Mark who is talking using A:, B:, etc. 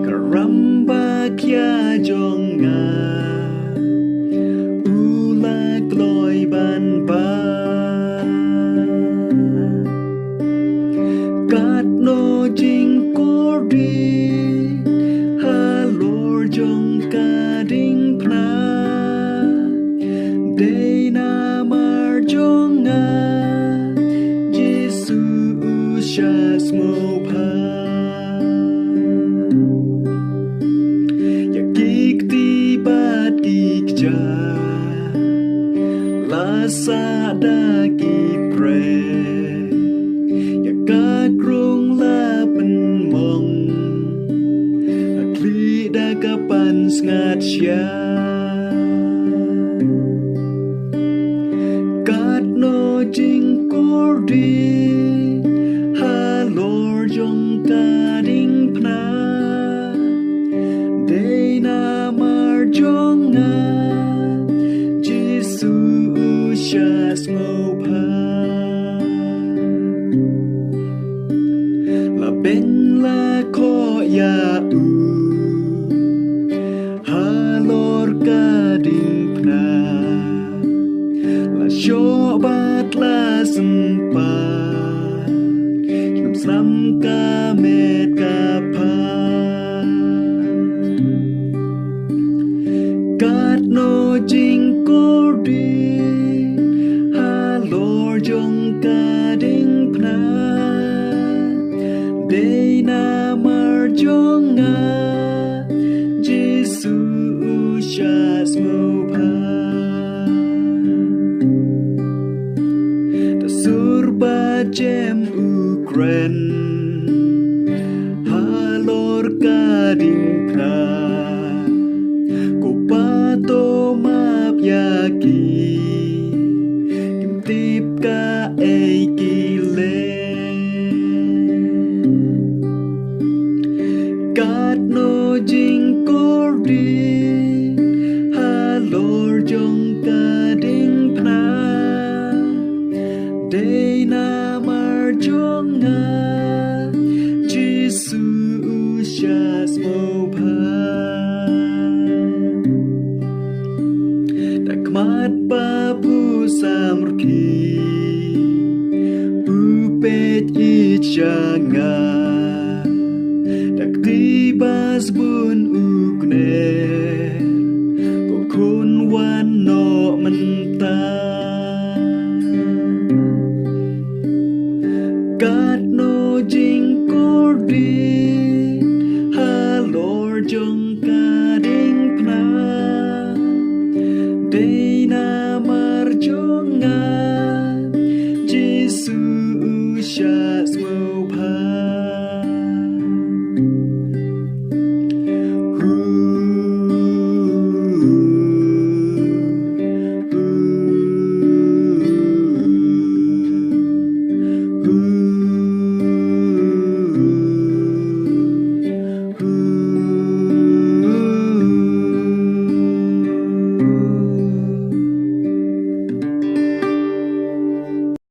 A: Kerambakya jonga ulah gloy ban ba kat no jing kori halor jong kading pna day na mar jonga Jesu usyas mo pa Lasa daki pre ya kakrung lapen mong akli da kapan sngat sya kat no jing kordi halor jong kading pna day na mar jonga Just mo pa la ben la ko ya u halor kading pna la shobat la sempat hidup selam kamet kapa kat no jing kordi jong kading pna day na mar jonga Jesu usyas mo pa da surba jem ukren halor kading pna ko pato map yaki tip ka ay kile kat no jing kordi halor jong kading pna day na mar jonga Jesu usyas mo pa dakmat babu samrki upet ichanga dak tibas bun ukne